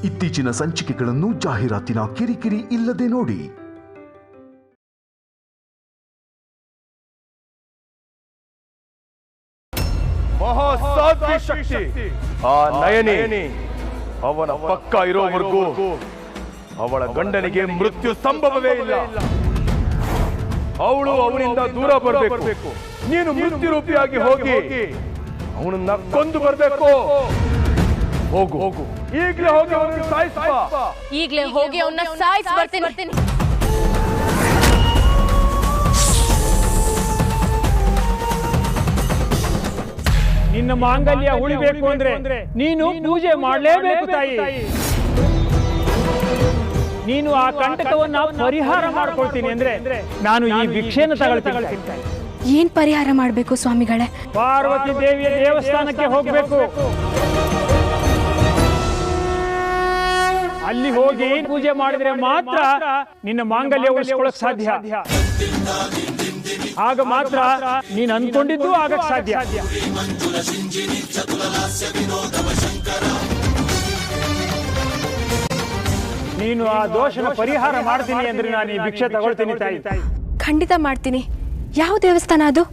ಇತ್ತೀಚಿನ ಸಂಚಿಕೆಗಳನ್ನು ಜಾಹೀರಾತಿನ ಕಿರಿಕಿರಿ ಇಲ್ಲದೆ ನೋಡಿ. ಮಹಾಸಾಧ್ವಿ ಶಕ್ತಿ ಆ ನಯನಿ ಅವನ ಪಕ್ಕ ಇರೋವರೆಗೂ ಅವಳ ಗಂಡನಿಗೆ ಮೃತ್ಯು ಸಂಭವವೇ ಇಲ್ಲ. ಅವಳು ಅವನಿಂದ ದೂರ ಬರಬೇಕು. ನೀನು ಮೃತ್ಯು ರೂಪಿಯಾಗಿ ಹೋಗಿ ಅವನನ್ನ ಕೊಂದು ಬರಬೇಕು. ಹೋಗು ಹೋಗು, ಈಗಲೇ ಹೋಗಿ ಅವನನ್ನು ಸಾಯಿಸ್ಬಾ. ಈಗಲೇ ಹೋಗಿ ಅವನ್ನ ಸಾಯಿಸಿ ಬರ್ತೀನಿ. ನಿನ್ನ ಮಾಂಗಲ್ಯ ಉಳಿಬೇಕು ಅಂದ್ರೆ ನೀನು ಪೂಜೆ ಮಾಡಲೇಬೇಕು ತಾಯಿ. ನೀನು ಆ ಕಂಟಕವನ್ನ ಪರಿಹಾರ ಮಾಡ್ಕೊಳ್ತೀನಿ ಅಂದ್ರೆ ನಾನು ಈ ಭಿಕ್ಷೆಯನ್ನು ತಗೊಳ್ತೀನಿ. ಏನ್ ಪರಿಹಾರ ಮಾಡಬೇಕು ಸ್ವಾಮಿಗಳೇ? ಪಾರ್ವತಿ ದೇವಿಯ ದೇವಸ್ಥಾನಕ್ಕೆ ಹೋಗ್ಬೇಕು. ಅಲ್ಲಿ ಹೋಗಿ ಪೂಜೆ ಮಾಡಿದ್ರೆ ಮಾತ್ರ ನಿನ್ನ ಮಾಂಗಲ್ಯ ಉಳಿಸ್ಕೊಳ್ಳಕ್ ಸಾಧ್ಯ. ಆಗ ಮಾತ್ರ ನೀನು ಅನ್ಕೊಂಡಿದ್ದು ಆಗಕ್ ಸಾಧ್ಯ. ನೀನು ಆ ದೋಷನ ಪರಿಹಾರ ಮಾಡ್ತೀನಿ ಅಂದ್ರೆ ನಾನು ಈ ಭಿಕ್ಷೆ ತಗೊಳ್ತೀನಿ ತಾಯಿ. ಖಂಡಿತ ಮಾಡ್ತೀನಿ. ಯಾವ ದೇವಸ್ಥಾನ ಅದು?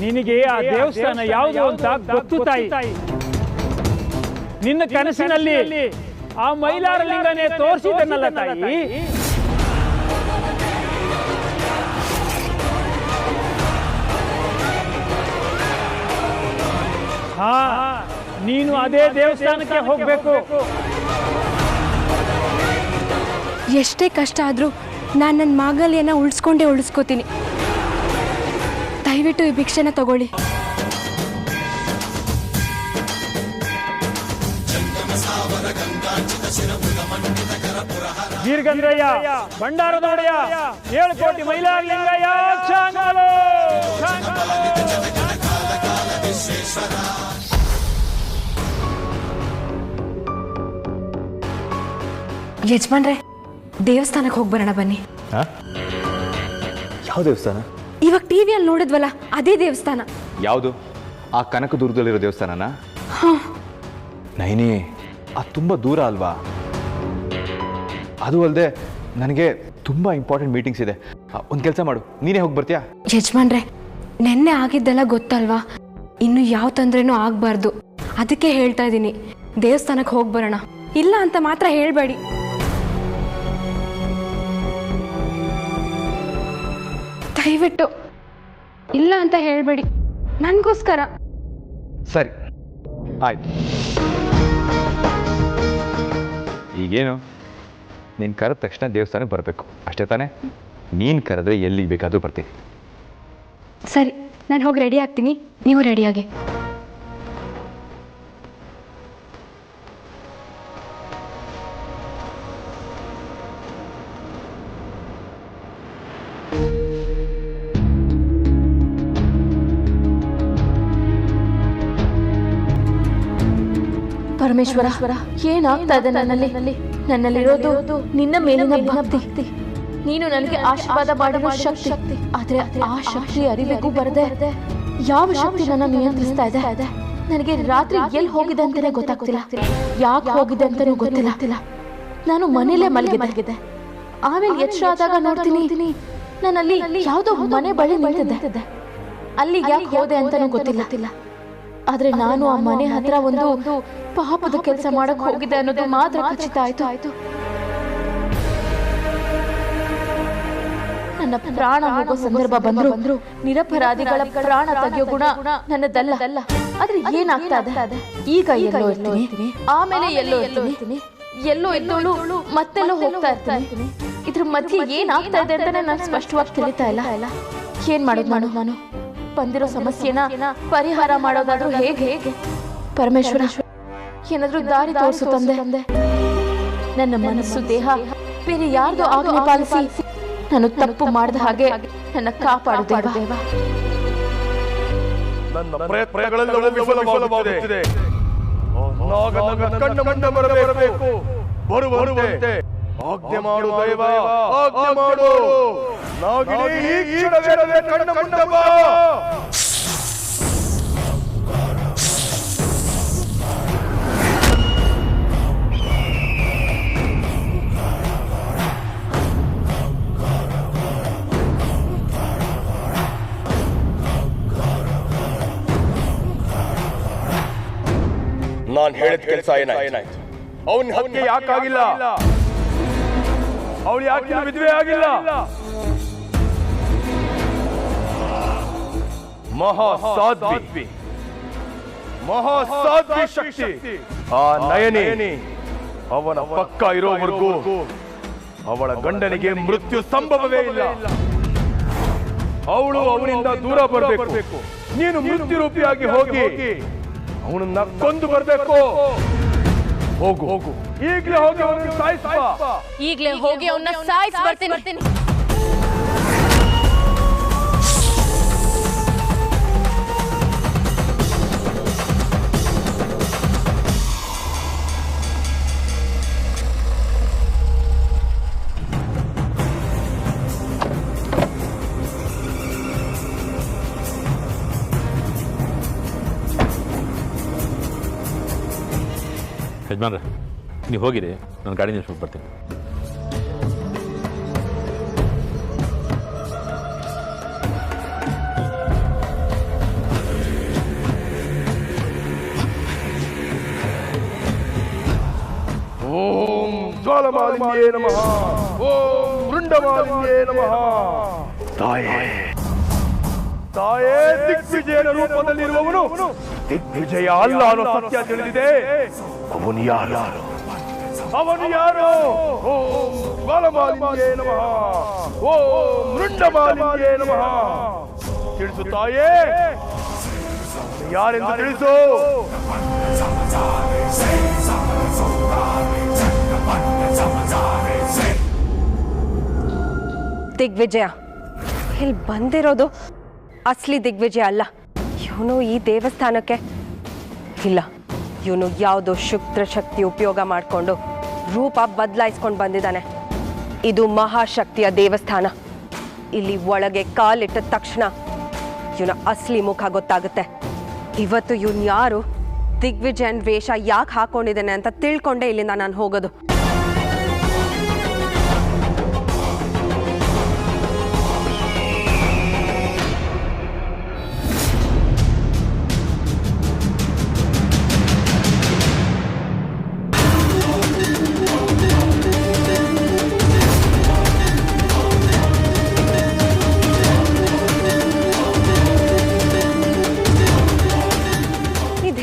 ನಿನಗೆ ಆ ದೇವಸ್ಥಾನ ಯಾವುದು ಅಂತ ಗೊತ್ತು ತಾಯಿ. ನಿನ್ನ ಕನಸಿನಲ್ಲಿ ಆ ಮೈಲಾರ ಲಿಂಗನೇ ತೋರಿಸಿದನಲ್ಲ ತಾಯಿ. ಹಾ, ನೀನು ಅದೇ ದೇವಸ್ಥಾನಕ್ಕೆ ಹೋಗ್ಬೇಕು. ಎಷ್ಟೇ ಕಷ್ಟ ಆದ್ರೂ ನಾನು ನನ್ನ ಮಾಂಗಲ್ಯನ ಉಳಿಸ್ಕೋತೀನಿ. ದಯವಿಟ್ಟು ಈ ಭಿಕ್ಷೆನ ತಗೊಳ್ಳಿ. ವೀರಗಂದ್ರಯ್ಯ, ಭಂಡಾರದೊಡೆಯ, 7 ಕೋಟಿ ಮೈಲಾರ ಲಿಂಗಯ್ಯ, ಚಾಂಗಾಲು. ಯಜಮಾನ್ರೆ, ದೇವಸ್ಥಾನಕ್ಕೆ ಹೋಗಿ ಬರೋಣ ಬನ್ನಿ. ಯಾವ ದೇವಸ್ಥಾನ? ಇವಾಗ ಟಿವಿಯಲ್ಲಿ ನೋಡಿದ್ವಲ್ಲ, ಅದೇ ದೇವಸ್ಥಾನ. ಯಾವುದು? ಆ ಕನಕದುರ್ಗದಲ್ಲಿರೋ ದೇವಸ್ಥಾನನಾ? ನೈನಿ, ಅದು ತುಂಬ ದೂರ ಅಲ್ವಾ? ಅದು ಅಲ್ಲದೆ ನನಗೆ ತುಂಬ ಇಂಪಾರ್ಟೆಂಟ್ ಮೀಟಿಂಗ್ಸ್ ಇದೆ. ಒಂದು ಕೆಲಸ ಮಾಡು, ನೀನೇ ಹೋಗಿ ಬರ್ತೀಯಾ? ಯಜಮಾನ್ರೆ, ನೆನ್ನೆ ಆಗಿದ್ದೆಲ್ಲ ಗೊತ್ತಲ್ವಾ? ಇನ್ನು ಯಾವ ತೊಂದರೆನೂ ಆಗಬಾರ್ದು. ಅದಕ್ಕೆ ಹೇಳ್ತಾ ಇದ್ದೀನಿ, ದೇವಸ್ಥಾನಕ್ಕೆ ಹೋಗಿ ಬರೋಣ. ಇಲ್ಲ ಅಂತ ಮಾತ್ರ ಹೇಳಬೇಡಿ. ದಯವಿಟ್ಟು ಇಲ್ಲ ಅಂತ ಹೇಳಬೇಡಿ, ನನಗೋಸ್ಕರ. ಸರಿ, ಆಯ್ತು. ಈಗೇನು, ನೀನು ಕರೆದ ತಕ್ಷಣ ದೇವಸ್ಥಾನಕ್ಕೆ ಬರಬೇಕು ಅಷ್ಟೇ ತಾನೇ? ನೀನು ಕರೆದ್ರೆ ಎಲ್ಲಿಗೆ ಬೇಕಾದರೂ ಬರ್ತೀನಿ. ಸರಿ, ನಾನು ಹೋಗಿ ರೆಡಿ ಆಗ್ತೀನಿ, ನೀವು ರೆಡಿಯಾಗಿ. ಪರಮೇಶ್ವರ, ಏನಾಗ್ತಾ ಇದೆ ನನ್ನಲ್ಲಿರೋದು ನಿನ್ನ ಮೇಲಿನ ಭಕ್ತಿ. ನೀನು ನನಗೆ ಆಶೀರ್ವಾದ ಮಾಡಿರೋ ಶಕ್ತಿ. ಆದ್ರೆ ಆ ಶಕ್ತಿ ಅರಿವಿಗೂ ಬರದೆ ಯಾವ ಶಕ್ತಿ ನನ್ನ ನಿಯಂತ್ರಿಸ್ತಾ ಇದೆ? ನನಗೆ ರಾತ್ರಿ ಎಲ್ಲಿ ಹೋಗಿದೆ ಅಂತಾನೆ ಗೊತ್ತಾಗ್ತಿಲ್ಲ, ಯಾಕೆ ಹೋಗಿದೆ ಅಂತಾನೂ ಗೊತ್ತಿಲ್ಲ. ನಾನು ಮನೇಲೆ ಮಲಗಿದೆ. ಆಮೇಲೆ ಎಚ್ಚರ ಆದಾಗ ನೋಡ್ತೀನಿ, ನಾನಲ್ಲಿ ಯಾವುದೋ ಮನೆ ಬಳಿ ನಿಂತಿದ್ದೆ. ಅಲ್ಲಿ ಯಾಕೆ ಹೋದೆ ಅಂತಾನೂ ಗೊತ್ತಿಲ್ಲ. ಆದ್ರೆ ನಾನು ಆ ಮನೆ ಹತ್ರ ಒಂದು ಪಾಪದ ಕೆಲಸ ಮಾಡಕ್ ಹೋಗಿದೆ ಅನ್ನೋದು ಮಾತ್ರ ಖಚಿತ ಆಯ್ತು. ನನ್ನ ಪ್ರಾಣ ಹೋಗೋ ಸಂದರ್ಭ ಬಂದ್ರು ನಿರಪರಾಧಿಗಳ ಪ್ರಾಣ ತೆಗೆಯೋ ಗುಣ ನನ್ನದಲ್ಲ. ಆದ್ರೆ ಏನಾಗ್ತಾ ಇದೆ? ಈಗ ಎಲ್ಲೋ ಇರ್ತೀನಿ, ಆಮೇಲೆ ಎಲ್ಲೋ ಇರ್ತೀನಿ, ಎಲ್ಲೋ ಇದ್ದೋಳು ಮತ್ತೆಲ್ಲೋ ಹೋಗ್ತಾ ಇರ್ತೀನಿ. ಇದ್ರ ಮಧ್ಯೆ ಏನಾಗ್ತಾ ಇದೆ ಅಂತಾನೆ ನಾನು ಸ್ಪಷ್ಟವಾಗಿ ತಿಳಿತಾ ಇಲ್ಲ. ಏನ್ ಮಾಡೋದು ನಾನು? ಬಂದಿರೋ ಸಮಸ್ಯೆನ ಪರಿಹಾರ ಮಾಡೋದಾದ್ರೂ ಹೇಗೆ? ಪರಮೇಶ್ವರ, ಏನಾದ್ರೂ ದಾರಿ ತೋರಿಸು ತಂದೆ. ನನ್ನ ಮನಸ್ಸು ದೇಹ ಬೇರೆ ಯಾರ್ದೋ ಆಜ್ಞೆ ಪಾಲಿಸಿ ನಾನು ತಪ್ಪು ಮಾಡಿದ ಹಾಗೆ ನನ್ನ ಕಾಪಾಡು ದೇವ. ನನ್ನ ಪ್ರಯತ್ನಗಳೆಲ್ಲವೂ ವಿಫಲವಾಗುತ್ತಿದೆ. ಕಣ್ಣ ಮುಂದೆ ಬರಬೇಕು, ಬರುವಂತೆ ಆಜ್ಞೆ ಮಾಡು ದೈವ, ಆಜ್ಞೆ ಮಾಡು. ನಾಗಿನಿ, ಈ ಕ್ಷಣವೇ ಕಣ್ಣ ಮುಂದೆ ಬಾ. ನಾನು ಹೇಳಿದ ಕೆಲಸ ಏನಾಯ್ತು? ಅವನ ಹತ್ಯೆ ಯಾಕಾಗಿಲ್ಲ? ಅವಳು ಯಾಕೆ ವಿಧವೆ ಆಗಿಲ್ಲ? ಮಹಾಸಾಧ್ವಿ ಶಕ್ತಿ ಆ ನಯನಿ ಅವನ ಪಕ್ಕ ಇರೋವರೆಗೂ ಅವಳ ಗಂಡನಿಗೆ ಮೃತ್ಯು ಸಂಭವವೇ ಇಲ್ಲ. ಅವಳು ಅವನಿಂದ ದೂರ ಬರಬೇಕು. ನೀನು ಮೃತ್ಯು ರೂಪಿಯಾಗಿ ಹೋಗಿ ಅವನನ್ನ ಕೊಂದು ಬರಬೇಕು. ಹೋಗು ಈಗಲೇ ಹೋಗಿ ಅವನನ್ನು ಸಾಯಿಸ್ಬಾ. ಈಗಲೇ ಹೋಗಿ ಅವನ್ನ ಸಾಯಿಸಿ ಬರ್ತೀನಿ. ಯಜಮಾನ್ರೆ, ನೀವು ಹೋಗಿರಿ, ನಾನು ಗಾಡಿ ನಿಲ್ಸ್ಬಿಟ್ಟು ಬರ್ತೀನಿ. ಓಂ ಜ್ವಾಲಮಾಲಿನ್ಯೇ ನಮಃ. ಓಂ ವೃಂಡಮಾಲಿನ್ಯೇ ನಮಃ. ತಾಯೇ ದಿಗ್ವಿಜಯನ ರೂಪದಲ್ಲಿರುವವನು ದಿಗ್ವಿಜಯ ಅಲ್ಲ ಅನ್ನೋ ಸತ್ಯ ತಿಳಿದಿದೆ. ಅವನು ಯಾರು? ಓಂ ಜ್ವಾಲಮಾಲಿನ್ಯೇ ನಮಃ. ಓಂ ವೃಂಡಮಾಲಿನ್ಯೇ ನಮಃ. ತಿಳಿಸು ತಾಯೇ, ಯಾರೆಂದು ತಿಳಿಸು. ದಿಗ್ವಿಜಯ ಇಲ್ಲಿ ಬಂದಿರೋದು ಅಸಲಿ ದಿಗ್ವಿಜಯ ಅಲ್ಲ. ಇವನು ಈ ದೇವಸ್ಥಾನಕ್ಕೆ ಇಲ್ಲ, ಇವನು ಯಾವುದೋ ಶುಕ್ರ ಶಕ್ತಿ ಉಪಯೋಗ ಮಾಡಿಕೊಂಡು ರೂಪ ಬದಲಾಯಿಸ್ಕೊಂಡು ಬಂದಿದ್ದಾನೆ. ಇದು ಮಹಾಶಕ್ತಿಯ ದೇವಸ್ಥಾನ. ಇಲ್ಲಿ ಒಳಗೆ ಕಾಲಿಟ್ಟ ತಕ್ಷಣ ಇವನ ಅಸಲಿ ಮುಖ ಗೊತ್ತಾಗುತ್ತೆ. ಇವತ್ತು ಇವನು ಯಾರು, ದಿಗ್ವಿಜಯನ್ ವೇಷ ಯಾಕೆ ಹಾಕೊಂಡಿದ್ದಾನೆ ಅಂತ ತಿಳ್ಕೊಂಡೆ ಇಲ್ಲಿಂದ ನಾನು ಹೋಗೋದು.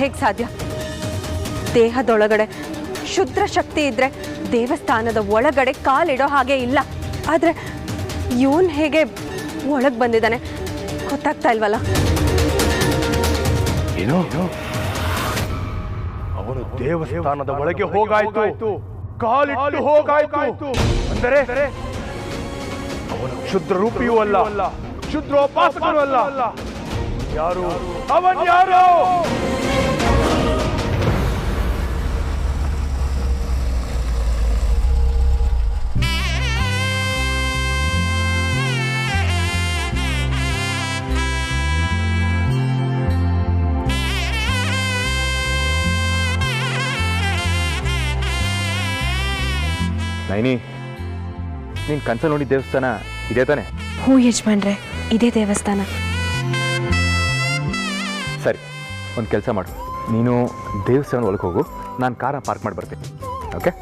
ಹೇಗೆ ಸಾಧ್ಯ? ದೇಹದೊಳಗಡೆ ಶುದ್ಧ ಶಕ್ತಿ ಇದ್ರೆ ದೇವಸ್ಥಾನದ ಒಳಗಡೆ ಕಾಲಿಡೋ ಹಾಗೆ ಇಲ್ಲ. ಆದ್ರೆ ಇವನ್ ಹೇಗೆ ಒಳಗೆ ಬಂದಿದ್ದಾನೆ ಗೊತ್ತಾಗ್ತಾ ಇಲ್ವಲ್ಲ. ಏನು? ಅವನು ದೇವಸ್ಥಾನದ ಒಳಗೆ ಹೋಗಾಯ್ತು, ಕಾಲಿಟ್ಟು ಹೋಗಾಯ್ತು ಅಂದರೆ ಅವನು ಕ್ಷುದ್ರ ರೂಪಿಯೂ ಅಲ್ಲ, ಕ್ಷುದ್ರೋಪಾಸಕನೂ ಅಲ್ಲ. ಯಾರು ಅವನ್? ಯಾರು? ನೈನಿ, ನೀನು ಕನಸಲ್ಲಿ ನೋಡಿ ದೇವಸ್ಥಾನ ಇದೇ ತಾನೆ? ಹ್ಞೂ ಯಜಮಾನ್ರೆ, ಇದೇ ದೇವಸ್ಥಾನ. ಸರಿ, ಒಂದು ಕೆಲಸ ಮಾಡು, ನೀನು ದೇವಸ್ಥಾನದ ಒಳಗೆ ಹೋಗು, ನಾನು ಕಾರನ್ನ ಪಾರ್ಕ್ ಮಾಡಿ ಬರ್ತೀನಿ. ಓಕೆ?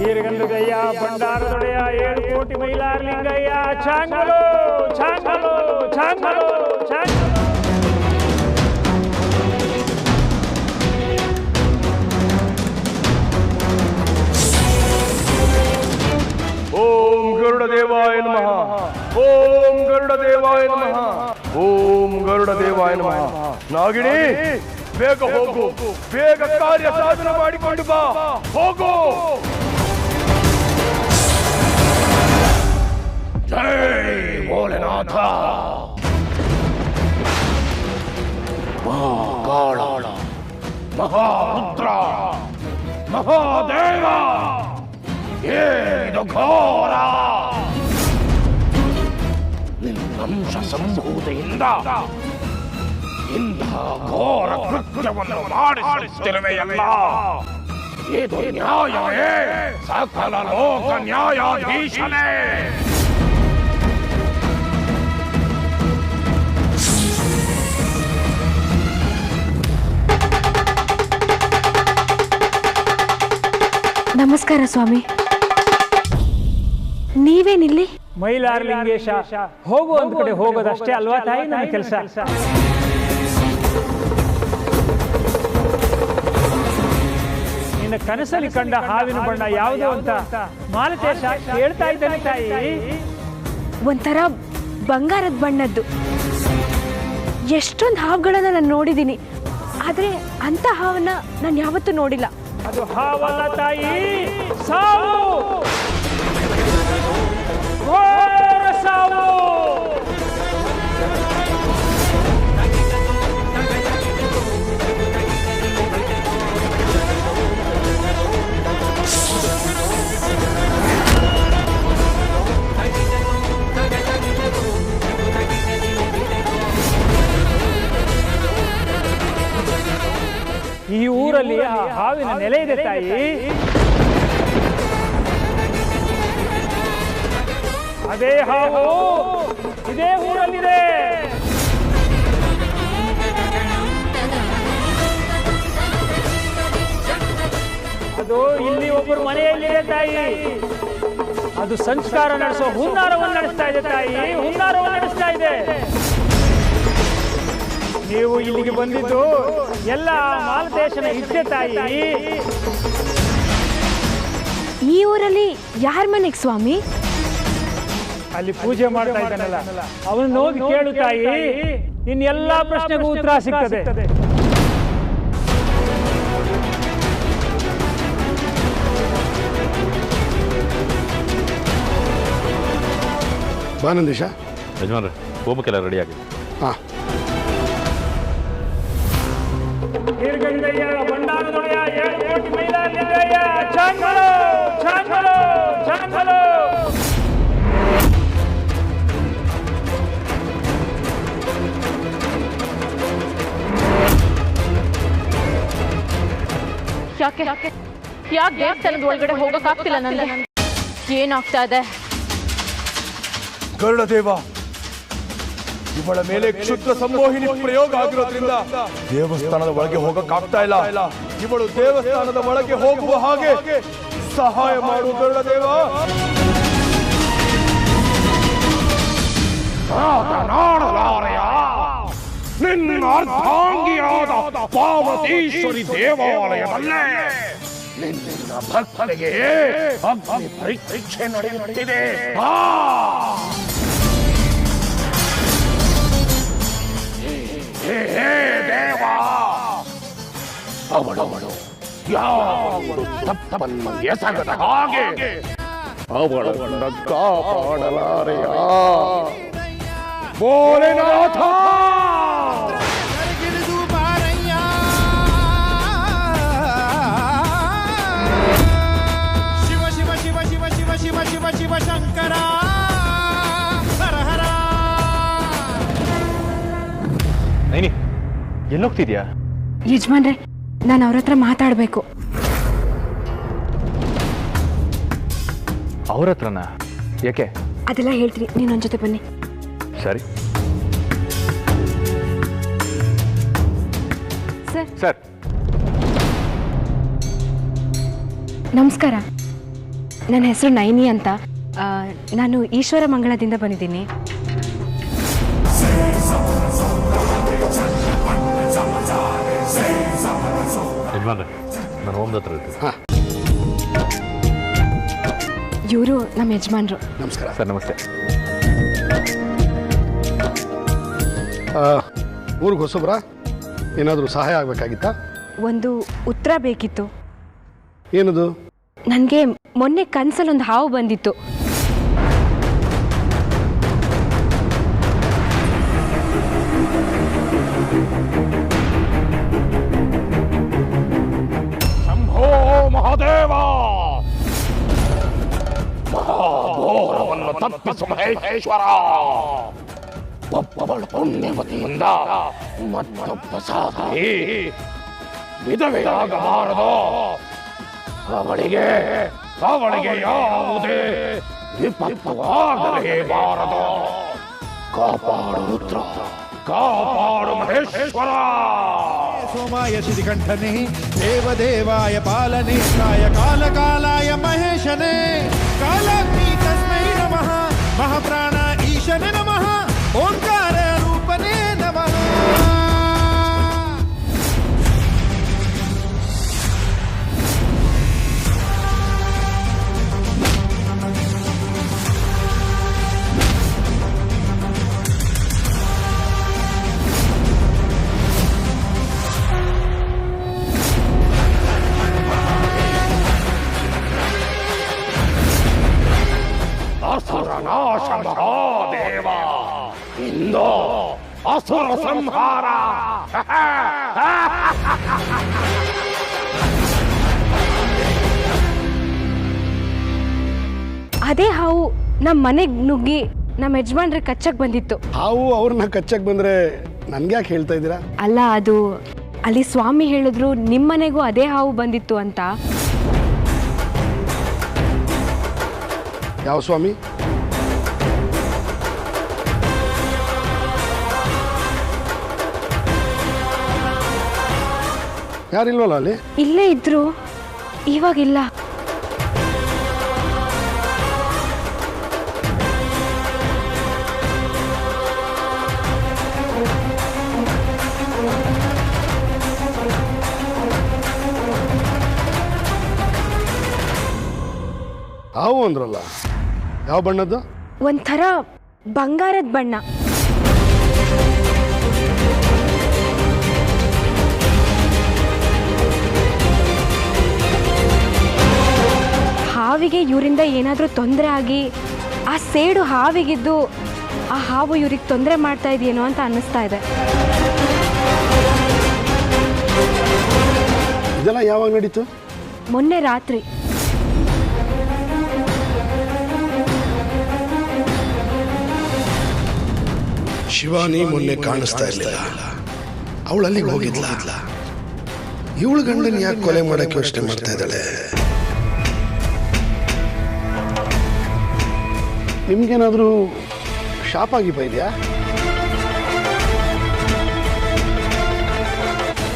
ಗೀರಗಂಧಗಯ್ಯ ಭಂಡಾರದೊಡೆಯ 7 ಕೋಟಿ ಮೈಲಾರಲಿಂಗಯ್ಯ ಚಾಂಗಲು ಚಾಂಗಲು ಚಾಂಗಲು ಚಾಂಗಲು. ಓಂ ಗರುಡ ದೇವಾಯ ನಮಃ. ಓಂ ಗರುಡ ದೇವಾಯ ನಮಃ. ಓಂ ಗರುಡ ದೇವಾಯ ನಮಃ. ನಾಗಿಣಿ, ಬೇಗ ಹೋಗು, ಬೇಗ ಕಾರ್ಯ ಸಾಧನೆ ಮಾಡಿಕೊಂಡು ಬಾ. ಹೋಗು. ಜೈ ಭೋಲೆನಾಥ. ಮಹಾಕಾಳ, ಮಹಾರುದ್ರ, ಮಹಾದೇವ, ಏನಿದು ಘೋರ! ನಿನ್ನಂಶ ಸಂಭೂತಿಯಿಂದ ಇಂತಹ ಘೋರ ಕೃತ್ಯವನ್ನು ಮಾಡಿಸುತ್ತಿರುವೆಯಲ್ಲ, ಇದು ನ್ಯಾಯವೇ? ಸಕಲ ಲೋಕ ನ್ಯಾಯಾಧೀಶನೇ, ನಮಸ್ಕಾರ ಸ್ವಾಮಿ. ನೀವೇನಿಲ್ಲಿ? ಮೈಲಾರಲಿಂಗೇಶ ಹೋಗು ಒಂದ್ ಕಡೆ ಹೋಗೋದಷ್ಟೇ ಅಲ್ವಾ ತಾಯಿ ನನ್ನ ಕೆಲಸ. ನಿನ್ನ ಕನಸಲ್ಲಿ ಕಂಡ ಹಾವಿನ ಬಣ್ಣ ಯಾವುದು ಅಂತ ಮಾಲತೇಶ ಕೇಳ್ತಾ ಇದ್ದಾನೆ ತಾಯಿ. ಒಂಥರ ಬಂಗಾರದ ಬಣ್ಣದ್ದು. ಎಷ್ಟೊಂದು ಹಾವುಗಳನ್ನ ನಾನು ನೋಡಿದ್ದೀನಿ, ಆದ್ರೆ ಅಂತ ಹಾವನ್ನ ನಾನು ಯಾವತ್ತೂ ನೋಡಿಲ್ಲ. ಅದು ಹಾವಲ್ಲ ತಾಯಿ, ಸಾವು, ಘೋರ ಸಾವು. ಈ ಊರಲ್ಲಿ ಆ ಹಾವಿನ ನೆಲೆ ಇದೆ ತಾಯಿ. ಅದೇ ಹಾವು ಇದೇ ಊರಲ್ಲಿದೆ. ಅದು ಇಲ್ಲಿ ಒಬ್ಬರು ಮನೆಯಲ್ಲಿದೆ ತಾಯಿ. ಅದು ಸಂಸ್ಕಾರ ನಡೆಸೋ ಹುನ್ನಾರವನ್ನು ನಡೆಸ್ತಾ ಇದೆ ತಾಯಿ, ಹುನ್ನಾರವನ್ನು ನಡೆಸ್ತಾ ಇದೆ. ನೀವು ಇಲ್ಲಿಗೆ ಬಂದಿದ್ದು ಎಲ್ಲ ಮಾಲತೇಶನ ಇಚ್ಛೆ ತಾಯಿ. ಈ ಊರಲ್ಲಿ ಯಾರ ಮನೆಗೆ ಸ್ವಾಮಿ? ಅಲ್ಲಿ ಪೂಜೆ ಮಾಡ್ತಾ ಇದ್ದಾನಲ್ಲ, ಅವನು ಹೋಗಿ ಕೇಳು ತಾಯಿ, ನಿನ್ನ ಎಲ್ಲಾ ಪ್ರಶ್ನೆಗೂ ಉತ್ತರ ಸಿಗ್ತದೆ. ಬಾನಂದೀಶ. ಯಜಮಾನ್ರೆ, ಹೋಮಕ್ಕೆಲ್ಲ ರೆಡಿ ಆಗಿದೆ. ಹಾಂ, ನೀರ್ಗಂಡಯ್ಯ, ಭಂಡಾರದೊಡೆಯ, 7 ಕೋಟಿ ಮೈಲಾರಲಿಂಗಯ್ಯ, ಚಾಂಗಲು ಚಾಂಗಲು ಚಾಂಗಲು. ಯಾಕೆ ಯಾಕೆ ದೇವಸ್ಥಾನದ ಒಳಗಡೆ ಹೋಗಕ್ಕಾಗ್ತಿಲ್ಲ ನನಗೆ? ಏನಾಗ್ತಾ ಇದೆ? ಗರುಡ ದೇವ, ಇವಳ ಮೇಲೆ ಕ್ಷುದ್ರ ಸಂಮೋಹಿನಿ ಪ್ರಯೋಗ ಆಗಿರೋದ್ರಿಂದ ದೇವಸ್ಥಾನದ ಒಳಗೆ ಹೋಗಕ್ಕಾಗ್ತಾ ಇಲ್ಲ. ಇವಳು ದೇವಸ್ಥಾನದ ಒಳಗೆ ಹೋಗುವ ಹಾಗೆ ಸಹಾಯ ಮಾಡು ಗರುಡ ದೇವ. ನಿನ್ನ ಅರ್ಧಾಂಗಿಯಾದ ಪಾರ್ವತೀಶ್ವರಿ ದೇವಾಲಯದಲ್ಲೇ ನಿನ್ನ ಭಕ್ತರಿಗೆ ಅಗ್ನಿ ಪರೀಕ್ಷೆ ನಡೆಯುತ್ತಿದೆ. ದೇವ, ಅವಳು ಯಾವುದು ತಪ್ಪನ್ನು ಎಸಗದ ಹಾಗೆ ಅವಳನ್ನು ಕಾಪಾಡಲಾರೆಯ ಭೋಲೆನಾಥ. ಶಿವ ಶಿವ ಶಿವ ಶಿವ ಶಿವ ಶಿವ ಶಿವ ಶಿವ ಶಂಕರ ಹರ ಹರ. ನೈನಿ, ಎಲ್ಲೋಗ್ತಿದ್ಯಾ? ಯಜಮಾನ್ರೆ, ನಾನು ಅವ್ರ ಹತ್ರ ಮಾತಾಡಬೇಕು. ಅವ್ರ ಹತ್ರನಾ? ಯಾಕೆ? ಅದೆಲ್ಲ ಹೇಳ್ತೀನಿ, ನೀನು ನನ್ನ ಜೊತೆ ಬನ್ನಿ. ಸರಿ ಸರ್. ಸರ್, ನಮಸ್ಕಾರ. ನನ್ನ ಹೆಸರು ನೈನಿ ಅಂತ. ನಾನು ಈಶ್ವರ ಮಂಗಳದಿಂದ ಬಂದಿದ್ದೀನಿ. ಯಜಮಾನ್ರೆ, ನಾನು ಹೋಮದ ಹತ್ರ ಇರ್ತೀನಿ. ಇವರು ನಮ್ಮ ಯಜಮಾನ್ರು. ನಮಸ್ಕಾರ ಸರ್. ನಮಸ್ತೆ. ಊರಿಗೆ ಹೊಸಬ್ರಾ? ಏನಾದರೂ ಸಹಾಯ ಆಗಬೇಕಾಗಿತ್ತಾ? ಒಂದು ಉತ್ತರ ಬೇಕಿತ್ತು. ಏನದು? ನನಗೆ ಮೊನ್ನೆ ಕನಸಲ್ಲಿ ಒಂದು ಹಾವು ಬಂದಿತ್ತು. ಶಂಭೋ ಮಹಾದೇವ, ಮಹಾಘೋರವನ್ನು ತಪ್ಪಿಸು ಮಹೇಶ್ವರ. ಒಬ್ಬಳು ಪುಣ್ಯವತಿಯಿಂದ ಮತ್ತೊಬ್ಬ ಸಾಧಿ ವಿಧವೆಯಾಗಬಾರದು. ಅವಳಿಗೆ ಯಾವುದೇ ವಿಪತ್ತು ಆಗಲೇಬಾರದು. ಕಾಪಾಡು ರುದ್ರ, ಕಾಪಾಡು ಮಹೇಶ್ವರ. ಸೋಮಾಯ ಶ್ರೀಕಂಠನೇ ದೇವದೇವಾಯ ಪಾಲನೆ ಕಾಯ ಕಾಲ ಕಾಲಾಯ ಮಹೇಶನೇ ಕಾಲಾಗ್ನಿ ತಸ್ಮೈ ನಮಃ ಮಹಾಪ್ರಾಣ ಈಶನೇ ನಮಃ ಓಂಕಾರ ರೂಪನೇ ನಮಃ. ಅಸುರನಾಶ ಮಹಾದೇವ, ಇಂದು ಅಸುರ ಸಂಹಾರ. ಅದೇ ಹಾವು ನಮ್ಮ ಮನೆಗೆ ನುಗ್ಗಿ ನಮ್ಮ ಯಜಮಾನ್ರಿಗೆ ಕಚ್ಚಕ್ ಬಂದಿತ್ತು. ಹಾವು ಅವ್ರನ್ನ ಕಚ್ಚಕ್ ಬಂದ್ರೆ ನನ್ಗೆ ಯಾಕೆ ಹೇಳ್ತಾ ಇದ್ದೀರಾ? ಅಲ್ಲ, ಅದು ಅಲ್ಲಿ ಸ್ವಾಮಿ ಹೇಳಿದ್ರು ನಿಮ್ಮನೆಗೂ ಅದೇ ಹಾವು ಬಂದಿತ್ತು ಅಂತ. ಯಾವ ಸ್ವಾಮಿ? ಯಾರಿಲ್ವಲ್ಲ ಅಲ್ಲಿ? ಇಲ್ಲೇ ಇದ್ರು, ಇವಾಗಿಲ್ಲ. ಹಾವು ಅಂದ್ರಲ್ಲ, ಯಾವ ಬಣ್ಣದ್ದು? ಒಂಥರ ಬಂಗಾರದ ಬಣ್ಣ. ಹಾವಿಗೆ ಇವರಿಂದ ಏನಾದರೂ ತೊಂದರೆ ಆಗಿ ಆ ಸೇಡು ಹಾವಿಗಿದ್ದು ಆ ಹಾವು ಇವ್ರಿಗೆ ತೊಂದರೆ ಮಾಡ್ತಾ ಇದೆಯೇನೋ ಅಂತ ಅನ್ನಿಸ್ತಾ ಇದೆ. ಇದೆಲ್ಲ ಯಾವಾಗ ನಡೀತು? ಮೊನ್ನೆ ರಾತ್ರಿ. ಶಿವಾನಿ ಮೊನ್ನೆ ಕಾಣಿಸ್ತಾ ಇರಲಿಲ್ಲ, ಅವಳು ಅಲ್ಲಿಗೆ ಹೋಗಿದ್ಲ. ಇವಳು ಗಂಡನ ಯಾಕೆ ಕೊಲೆ ಮಾಡಕ್ಕೆ ಯೋಚನೆ ಮಾಡ್ತಾ ಇದ್ದಾಳೆ? ನಿಮ್ಗೇನಾದ್ರೂ ಶಾಪ್ ಆಗಿ ಇದೆಯಾ?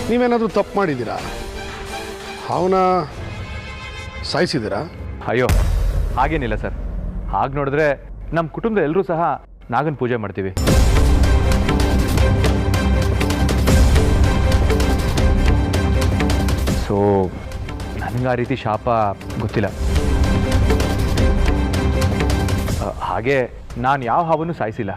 ನೀವೇನಾದ್ರೂ ತಪ್ಪು ಮಾಡಿದ್ದೀರಾ? ಅವನ ಸಾಯಿಸಿದ್ದೀರಾ? ಅಯ್ಯೋ, ಹಾಗೇನಿಲ್ಲ ಸರ್. ಹಾಗೆ ನೋಡಿದ್ರೆ ನಮ್ಮ ಕುಟುಂಬದ ಎಲ್ಲರೂ ಸಹ ನಾಗನ ಪೂಜೆ ಮಾಡ್ತೀವಿ. ಸೊ ನನಗೆ ಆ ರೀತಿ ಶಾಪ ಗೊತ್ತಿಲ್ಲ. ಹಾಗೆ ನಾನು ಯಾವ ಹಾವನ್ನು ಸಾಯಿಸಿಲ್ಲ.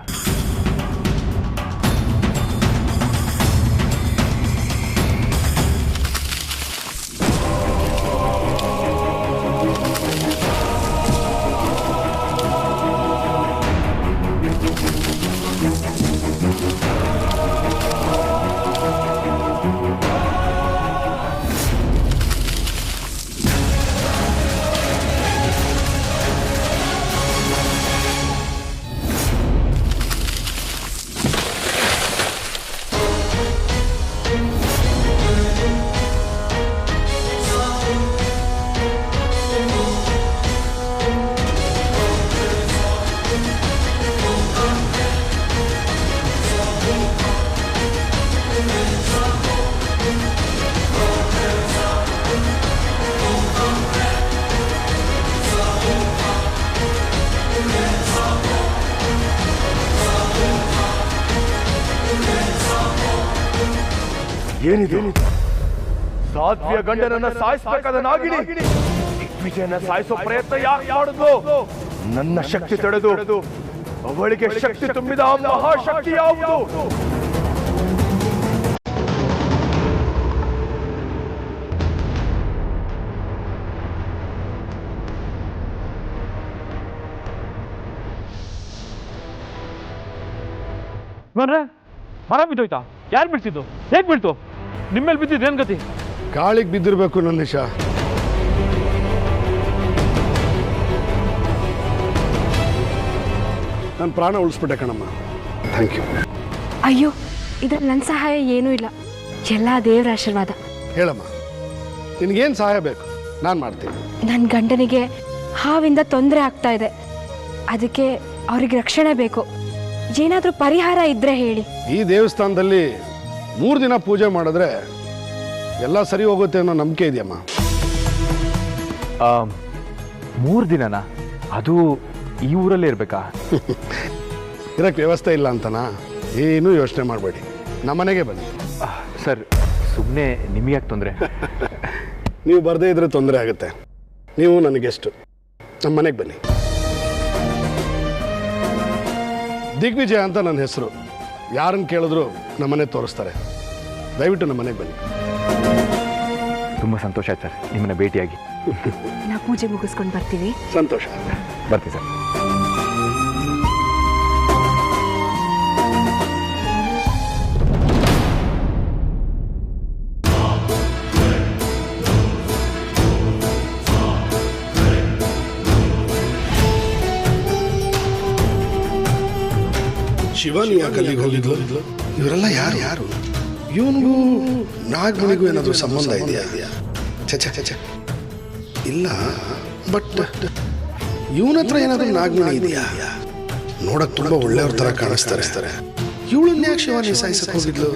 ಏನಿದು? ಸಾಧ್ವಿಯ ಗಂಡನನ್ನ ಸಾಯಿಸಬೇಕಾದ ನಾಗಿಣಿ ದಿಗ್ವಿಜಯನ ಸಾಯಿಸೋ ಪ್ರಯತ್ನ ಯಾಕೆ ಮಾಡಿದ್ಲು? ನನ್ನ ಶಕ್ತಿ ತಡೆದು ಅವಳಿಗೆ ಶಕ್ತಿ ತುಂಬಿದ ಆ ಮಹಾಶಕ್ತಿ ಯಾವುದು? ಮರ ಬಿದ್ದೋಯ್ತಾ? ಯಾರು ಬಿಡ್ತಿದ್ದು? ಹೇಗೆ ಬಿಡ್ತು? ನಿಮ್ಮೇಲೆ ಬಿದ್ದಿದ್ದು ಏನ್ ಗತಿ? ಗಾಳಿಗೆ ಬಿದ್ದಿರ್ಬೇಕು ನಂದೀಶ. ನನ್ನ ಪ್ರಾಣ ಉಳಿಸ್ಬಿಟ್ಟೆ ಕಣಮ್ಮ. Thank you. ಅಯ್ಯೋ ಇದ್ರಲ್ಲಿ ನನ್ನ ಸಹಾಯ ಏನೂ ಇಲ್ಲ, ಎಲ್ಲ ದೇವರ ಆಶೀರ್ವಾದ. ಹೇಳಮ್ಮ, ನಿನಗೇನು ಸಹಾಯ ಬೇಕು ನಾನು ಮಾಡ್ತೀನಿ. ನನ್ನ ಗಂಡನಿಗೆ ಹಾವಿಂದ ತೊಂದರೆ ಆಗ್ತಾ ಇದೆ, ಅದಕ್ಕೆ ಅವ್ರಿಗೆ ರಕ್ಷಣೆ ಬೇಕು. ಏನಾದರೂ ಪರಿಹಾರ ಇದ್ರೆ ಹೇಳಿ. ಈ ದೇವಸ್ಥಾನದಲ್ಲಿ 3 ದಿನ ಪೂಜೆ ಮಾಡಿದ್ರೆ ಎಲ್ಲ ಸರಿ ಹೋಗುತ್ತೆ ಅನ್ನೋ ನಂಬಿಕೆ ಇದೆಯಮ್ಮ. 3 ದಿನನಾ? ಅದು ಈ ಊರಲ್ಲೇ ಇರಬೇಕಾ? ಇರಕ್ಕೆ ವ್ಯವಸ್ಥೆ ಇಲ್ಲ ಅಂತನಾ? ಏನೂ ಯೋಚನೆ ಮಾಡಬೇಡಿ, ನಮ್ಮನೆಗೆ ಬನ್ನಿ. ಸರ್, ಸುಮ್ಮನೆ ನಿಮಗೆ ಯಾಕೆ ತೊಂದರೆ? ನೀವು ಬರದೇ ಇದ್ರೆ ತೊಂದರೆ ಆಗುತ್ತೆ. ನೀವು ನನಗೆಷ್ಟು ನಮ್ಮ ಮನೆಗೆ ಬನ್ನಿ. ದಿಗ್ವಿಜಯ ಅಂತ ನನ್ನ ಹೆಸರು. ಯಾರನ್ನು ಕೇಳಿದ್ರು ನಮ್ಮನೆ ತೋರಿಸ್ತಾರೆ. ದಯವಿಟ್ಟು ನಮ್ಮ ಮನೆಗೆ ಬನ್ನಿ. ತುಂಬ ಸಂತೋಷ ಆಯ್ತು ಸರ್ ನಿಮ್ಮನ್ನ ಭೇಟಿಯಾಗಿ. ನಾವು ಪೂಜೆ ಮುಗಿಸ್ಕೊಂಡು ಬರ್ತೀವಿ. ಸಂತೋಷ. ಬರ್ತೀವಿ ಸರ್. ಶಿವಾನಿ ಯಾಕೆ ಅಲ್ಲಿಗೆ ಹೋಗಿದ್ಲು? ಇವರೆಲ್ಲ ಯಾರು? ಇವನಿಗೂ ನಾಗಮಣಿಗೂ ಏನಾದರೂ ಸಂಬಂಧ ಇದೆಯಾ? ಛ ಇಲ್ಲ. ಬಟ್ ಇವನ ಹತ್ರ ಏನಾದರೂ ನಾಗಮಣಿ ಇದೆಯಾ? ನೋಡಕ್ ತುಂಬಾ ಒಳ್ಳೆಯವ್ರ ತರ ಕಾಣಿಸ್ತಾರೆ. ಇವಳನ್ನ ಯಾಕೆ ಶಿವಾನಿ ಸಾಯಿಸಕ್ ಹೋಗಿದ್ಲು?